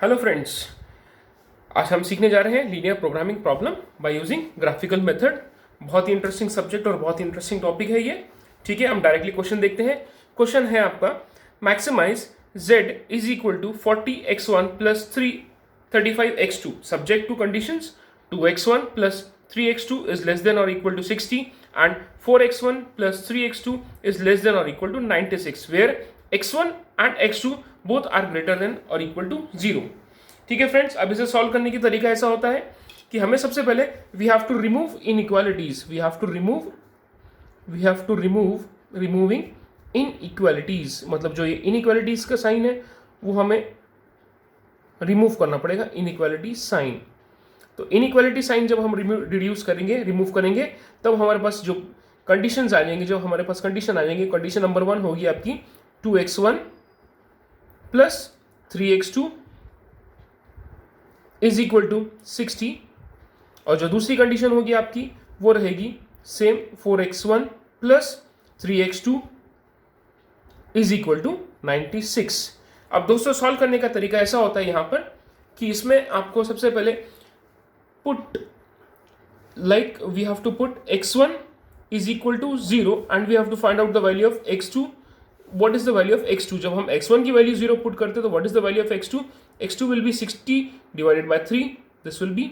Hello friends, आज हम सीखने जा रहे हैं linear programming problem by using graphical method. बहुत ही इंटरेस्टिंग सब्जेक्ट और बहुत ही इंटरेस्टिंग टॉपिक है ये। ठीक है, हम डायरेक्टली क्वेश्चन देखते हैं। क्वेश्चन है आपका, maximize z is equal to 40x1 plus 35x2 subject to conditions 2x1 plus 3x2 is less than or equal to 60 and 4x1 plus 3x2 is less than or equal to 96 where x1 and x2 both are greater than or equal to 0। ठीक है friends, अब इसे solve करने की तरीका ऐसा होता है कि हमें सबसे पहले we have to remove inequalities, removing inequalities, मतलब जो ये इनइक्वालिटीज का साइन है वो हमें रिमूव करना पड़ेगा, इनइक्वालिटी साइन। तो इनइक्वालिटी साइन जब हम रिमूव करेंगे तब हमारे पास जो कंडीशंस आ जाएंगे, जो हमारे पास कंडीशन आ जाएंगे, कंडीशन नंबर 1 होगी आपकी 2x1 plus 3x2 is equal to 60, और जो दूसरी कंडीशन होगी आपकी वो रहेगी same 4x1 plus 3x2 is equal to 96। अब दोस्तों सॉल्व करने का तरीका ऐसा होता है यहाँ पर कि इसमें आपको सबसे पहले put like we have to put x1 is equal to 0 and we have to find out the value of x2. What is the value of x2? जब हम x1 की वैल्यू 0 पुट करते हैं तो what is the value of x2? x2 will be 60 divided by 3. This will be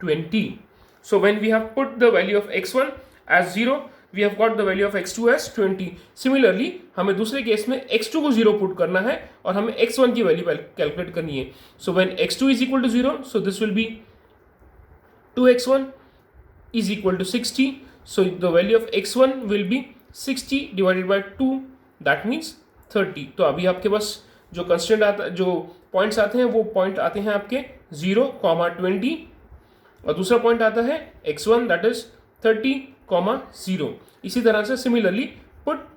20. So when we have put the value of x1 as 0, we have got the value of x2 as 20. Similarly, हमें दूसरे case में x2 को 0 put करना है और हमें x1 की value calculate करनी है। So when x2 is equal to 0, so this will be 2x1 is equal to 60. So the value of x1 will be 60 divided by 2, that means 30. तो अभी आपके पास जो कंस्टेंट आता, जो पॉइंट्स आते हैं वो पॉइंट आते हैं आपके 0, 20 और दूसरा पॉइंट आता है x1 that is 30, 0। इसी तरह से similarly put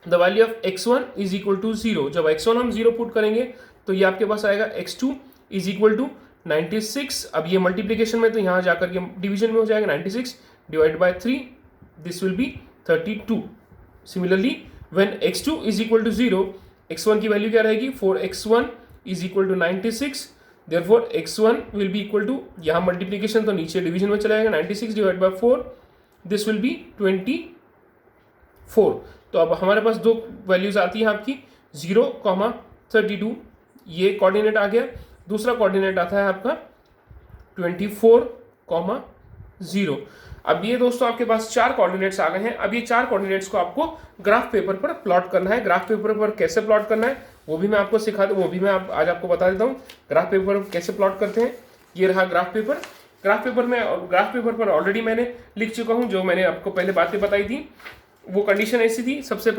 the value of x1 is equal to 0। जब x1 हम 0 पुट करेंगे तो ये आपके पास आएगा x2 इज इक्वल टू 96। अब ये मल्टीप्लीकेशन में तो यहाँ जाकर के डिवीजन में हो जाएगा 96 divide by 3, this will be 32। Similarly when x2 is equal to 0, x1 की वैल्यू क्या रहेगी 4x1 is equal to 96, therefore x1 will be equal to, यहाँ मल्टीप्लीकेशन तो नीचे डिवीजन में चला जाएगा 96 divide by 4, this will be 24। तो अब हमारे पास दो वैल्यूज आती है आपकी 0, 32, ये कोऑर्डिनेट आ गया। दूसरा कोऑर्डिनेट आता है आपका 24, 0। अब ये दोस्तों आपके पास चार कोऑर्डिनेट्स आ गए हैं। अब ये चार कोऑर्डिनेट्स को आपको ग्राफ पेपर पर प्लॉट करना है। ग्राफ पेपर पर कैसे प्लॉट करना है वो भी मैं आपको आज आपको बता देता हूँ। ग्राफ पेपर कैसे प्लॉट करते हैं, ये रहा ग्राफ पेपर। ग्राफ पेपर पर ऑलरेडी मैंने लिख चुका हूँ, जो मैंने आपको पहले बातें बताई थी। वो कंडीशन ऐसी थी, सबसे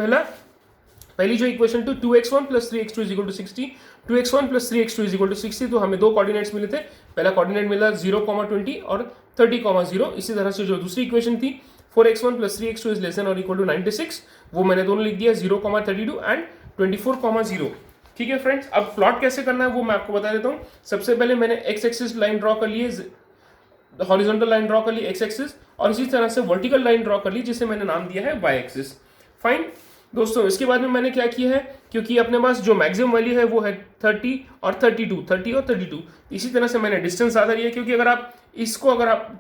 पहली जो equation to 2x1 plus 3x2 is equal to 60, 2x1 plus 3x2 is equal to 60, तो हमें दो कोऑर्डिनेट्स मिले थे। पहला कोऑर्डिनेट मिला 0, 20 और 30, 0। इसी तरह से जो दूसरी इक्वेशन थी 4x1 plus 3x2 is less than और इक्वल टू 96, वो मैंने दोनों लिख दिया 0, 32 एंड 24, 0। ठीक है फ्रेंड्स, अब प्लॉट कैसे करना है वो मैं आपको बता देता हूँ। सबसे पहले मैंने एक्स एक्सिस लाइन ड्रॉ कर ली, हॉरिजॉन्टल लाइन ड्रॉ कर ली एक्स एक्सिस, और इसी तरह से वर्टिकल लाइन ड्रॉ कर ली जिसे मैंने नाम दिया है वाई एक्सिस। फाइन दोस्तों, इसके बाद में मैंने क्या किया है, क्योंकि अपने पास जो मैक्सिमम वैल्यू है वो है 30 और 32, इसी तरह से मैंने डिस्टेंस ज़्यादा लिया, क्योंकि अगर आप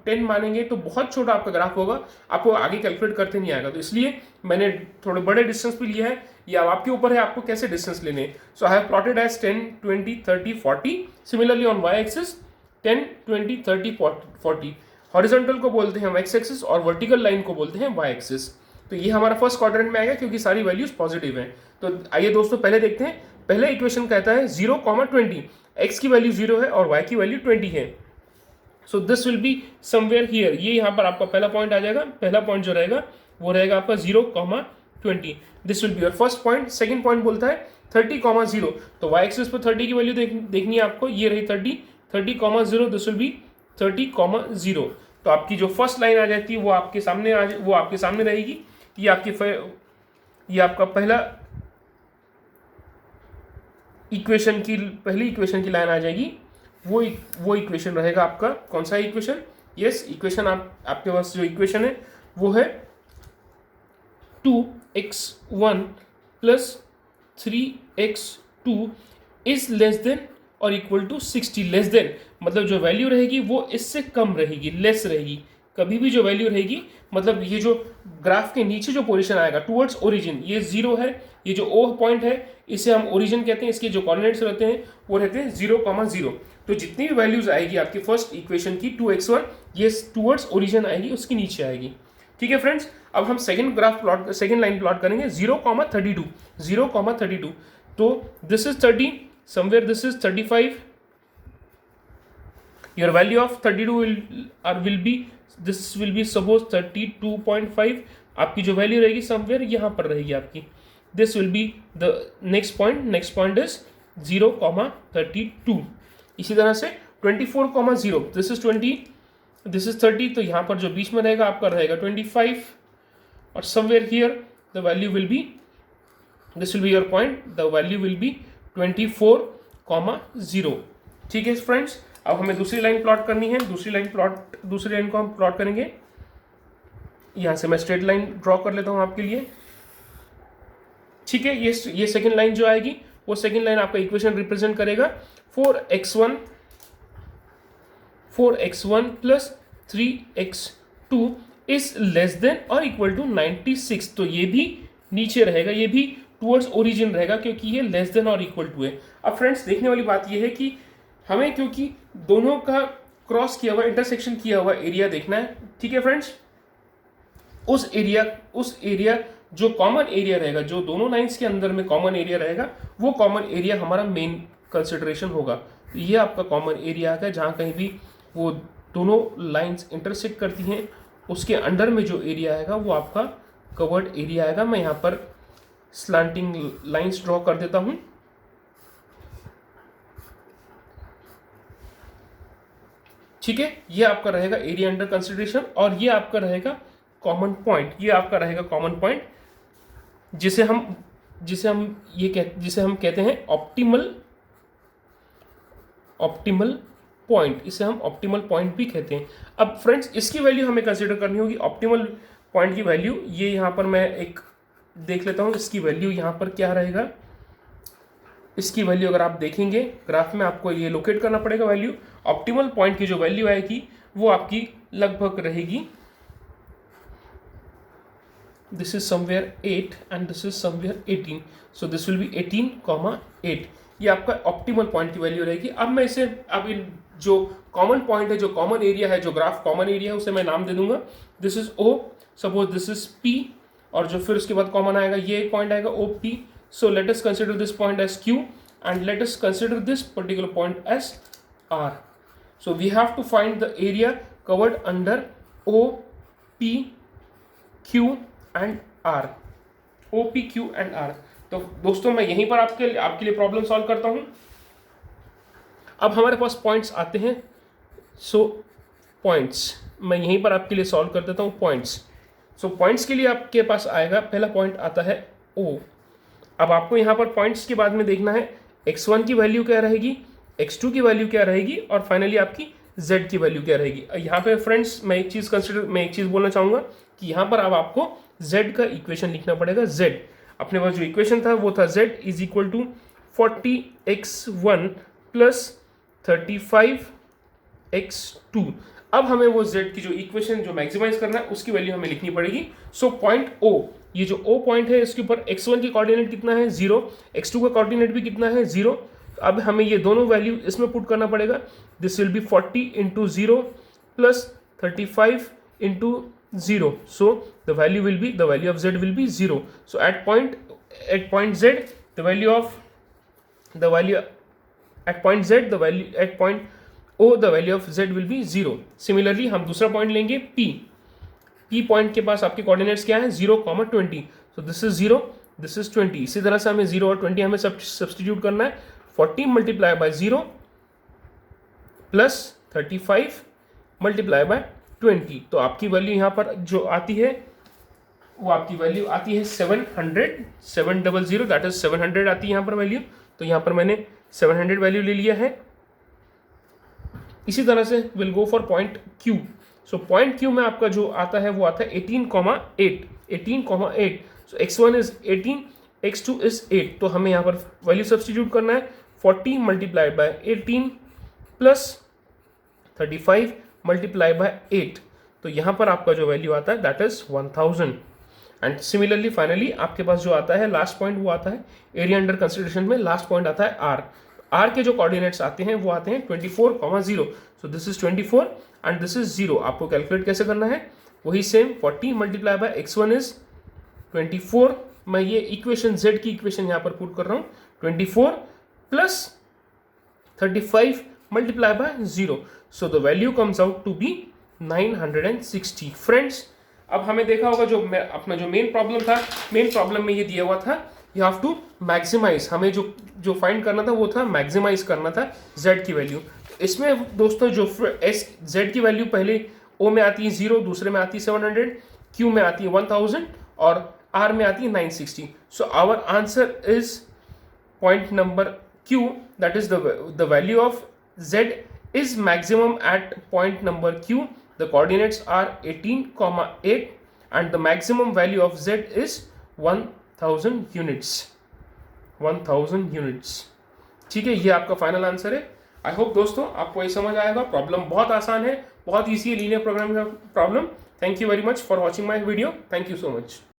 10 मानेंगे तो बहुत छोटा आपका ग्राफ होगा, आपको आगे कैलकुलेट करते नहीं आएगा। तो इसलिए मैंने थोड़े बड़े डिस्टेंस पे लिया है, या आपके ऊपर है आपको कैसे डिस्टेंस लेने। So I have plotted as 10, 20, 30, 40। Similarly on y axis 10, 20, 30, 40। Horizontal को बोलते हैं हम एक्स एक्सिस और वर्टिकल लाइन को बोलते हैं वाई एक्सिस। तो ये हमारा फर्स्ट क्वाड्रेंट में आएगा क्योंकि सारी वैल्यूज पॉजिटिव हैं। तो आइए दोस्तों पहले देखते हैं। पहला इक्वेशन कहता है 0, 20, x की वैल्यू 0 है और y की वैल्यू 20 है। So this will be somewhere here. ये यहाँ पर आपका पहला पॉइंट आ जाएगा। पहला पॉइंट जो रहेगा वो रहेगा आपका 0, 20। This will be your first point. Second point बोलता है 30, 0। तो y एक्सिस पर 30 की वैल्यू देखनी है आपको, ये रही 30, 0। This will B 30, 0। तो आपकी जो फर्स्ट लाइन आ जाती है वो आपके सामने रहेगी। ये आपका पहली इक्वेशन की लाइन आ जाएगी। वो इक्वेशन रहेगा आपका, कौन सा इक्वेशन, यस इक्वेशन आपके पास जो इक्वेशन है वो है 2x1 plus 3x2 is less than और इक्वल टू 60 लेस देन, मतलब जो वैल्यू रहेगी वो इससे कम रहेगी, लेस रहेगी। कभी भी जो वैल्यू रहेगी, मतलब ये जो ग्राफ के नीचे जो पोजीशन आएगा टुवर्ड्स ओरिजिन, ये 0 है, ये जो ओ पॉइंट है इसे हम ओरिजिन कहते हैं, इसके जो कोऑर्डिनेट्स रहते हैं वो रहते हैं 0,0। तो जितनी भी वैल्यूज आएगी आपकी फर्स्ट इक्वेशन की 2x1, ये टुवर्ड्स ओरिजिन आएगी, उसके नीचे आएगी। ठीक है फ्रेंड्स, अब हम सेकंड लाइन प्लॉट करेंगे 0,32, 0,32। तो this is 30, somewhere this is 35, your value of 32 will be, this will be suppose 32.5, आपकी जो वैल्यू रहेगी समवेयर यहाँ पर रहेगी आपकी, this will be the next point is 0,32। इसी तरह से 24,0, this is 20, this is 30, तो यहाँ पर जो बीच में रहेगा आपका रहेगा 25, और somewhere here the value will be, this will be your point, the value will be 24,0। ठीक है फ्रेंड्स, अब हमें दूसरी लाइन प्लॉट करनी है। दूसरी लाइन को हम प्लॉट करेंगे। यहाँ से मैं स्ट्रेट लाइन ड्रॉ कर लेता हूँ आपके लिए। ठीक है, ये सेकंड लाइन जो आएगी वो सेकंड लाइन आपका इक्वेशन रिप्रेजेंट करेगा 4x1 plus 3x2 is less than और इक्वल टू 96। तो ये भी नीचे रहेगा, ये भी टुवर्ड्स ओरिजिन रहेगा क्योंकि ये लेस देन और इक्वल टू है। अब फ्रेंड्स देखने वाली बात ये है कि हमें क्योंकि दोनों का क्रॉस किया हुआ, इंटरसेक्शन किया हुआ एरिया देखना है। ठीक है फ्रेंड्स, उस एरिया जो कॉमन एरिया रहेगा, जो दोनों लाइंस के अंदर में कॉमन एरिया रहेगा, वो कॉमन एरिया हमारा मेन कंसिडरेशन होगा। तो ये आपका कॉमन एरिया है, जहाँ कहीं भी वो दोनों लाइंस इंटरसेक्ट करती हैं उसके अंडर में जो एरिया आएगा वो आपका कवर्ड एरिया आएगा। मैं यहाँ पर स्लांटिंग लाइंस ड्रॉ कर देता हूँ। ठीक है, ये आपका रहेगा एरिया अंडर कंसिडरेशन, और ये आपका रहेगा कॉमन पॉइंट। ये आपका रहेगा कॉमन पॉइंट जिसे हम कहते हैं ऑप्टिमल पॉइंट। इसे हम ऑप्टिमल पॉइंट भी कहते हैं। अब फ्रेंड्स इसकी वैल्यू हमें कंसीडर करनी होगी, ऑप्टिमल पॉइंट की वैल्यू। ये यहाँ पर मैं एक देख लेता हूँ, इसकी वैल्यू यहाँ पर क्या रहेगा। इसकी वैल्यू अगर आप देखेंगे ग्राफ में, आपको ये लोकेट करना पड़ेगा वैल्यू। ऑप्टिमल पॉइंट की जो वैल्यू आएगी वो आपकी लगभग रहेगी, this is somewhere 8 and this is somewhere 18, so this will B 18,8। ये आपका ऑप्टिमल पॉइंट की वैल्यू रहेगी। अब मैं इसे, अब इन जो कॉमन पॉइंट है, जो कॉमन एरिया है, जो ग्राफ कॉमन एरिया है, उसे मैं नाम दे दूंगा, this is O, suppose this is P, और जो फिर उसके बाद कॉमन आएगा ये एक पॉइंट आएगा OP। So let us consider this point as Q and let us consider this particular point as R. So we have to find the area covered under O, P, Q and R. O, P, Q and R. तो दोस्तों मैं यहीं पर आपके लिए problem solve करता हूँ। अब हमारे पास पॉइंट्स आते हैं। सो पॉइंट्स मैं यहीं पर आपके लिए सॉल्व कर देता हूँ। पॉइंट्स, सो पॉइंट्स के लिए आपके पास आएगा, पहला पॉइंट आता है O। अब आपको यहाँ पर पॉइंट्स के बाद में देखना है x1 की वैल्यू क्या रहेगी, x2 की वैल्यू क्या रहेगी, और फाइनली आपकी z की वैल्यू क्या रहेगी। यहाँ पे फ्रेंड्स मैं एक चीज़ बोलना चाहूँगा कि यहाँ पर अब आपको z का इक्वेशन लिखना पड़ेगा। z अपने पास जो इक्वेशन था वो था z is equal to 40x1 plus 35x2। अब हमें वो z की जो इक्वेशन जो मैक्सिमाइज करना है उसकी वैल्यू हमें लिखनी पड़ेगी। सो पॉइंट O, ये जो O पॉइंट है इसके ऊपर x1 की कोऑर्डिनेट कितना है 0, x2 का कोऑर्डिनेट भी कितना है 0। अब हमें ये दोनों वैल्यू इसमें पुट करना पड़ेगा। This will be 40 into 0 plus 35 into 0, so the value of z will be 0। So at point z the value of z will be 0। Similarly हम दूसरा पॉइंट लेंगे P पॉइंट के पास आपके कोऑर्डिनेट्स क्या है 0,20, so this is 0, this is 20। इसी तरह से हमें 0 और 20 हमें सब्सटीट्यूट करना है। 40 multiply by 0 plus 35 multiply bye 20, तो आपकी वैल्यू यहाँ पर जो आती है वो आपकी वैल्यू आती है 700 दैट इज 700 आती है यहाँ पर वैल्यू। तो यहाँ पर मैंने 700 वैल्यू ले लिया है। इसी तरह से will go for point Q। So point Q में आपका जो आता है वो आता है 18,8। सो x1 इज 18, x2 इज 8, तो हमें यहाँ पर वैल्यू सब्सटीट्यूट करना है। 40 multiplied by 18 plus 35 multiply bye 8, तो यहाँ पर आपका जो वैल्यू आता है that is 1000। And similarly finally आपके पास जो आता है लास्ट पॉइंट वो आता है एरिया अंडर कंसिडरेशन में लास्ट पॉइंट आता है आर। आर के जो कोऑर्डिनेट्स आते हैं वो आते हैं 24,0। So this is 24 and this is 0। आपको कैलकुलेट कैसे करना है, वही same 40 multiply by x1 is 24। मैं ये इक्वेशन z की इक्वेशन यहाँ पर पुट कर रहा हूँ, 24 plus 35 multiply by 0। So the value comes out to be 960। Friends, अब हमें देखा होगा जो अपना जो मेन प्रॉब्लम था, मेन प्रॉब्लम में ये दिया हुआ था यू हैव टू मैक्सिमाइज, हमें जो फाइंड करना था वो था मैक्सिमाइज करना था z की वैल्यू। इसमें दोस्तों जो z की वैल्यू पहले o में आती है 0, दूसरे में आती है 700, q में आती है 1000 और r में आती है 960। So our answer is point number q, that is the value of z is maximum at point number q. The coordinates are 18,8 and the maximum value of z is 1000 units. 1000 units. ठीक है, ये आपका final answer है। I hope दोस्तों आपको ये समझ आएगा। प्रॉब्लम बहुत आसान है, बहुत ईजी है लीनियर प्रोग्रामिंग का problem. Thank you very much for watching my video. Thank you so much.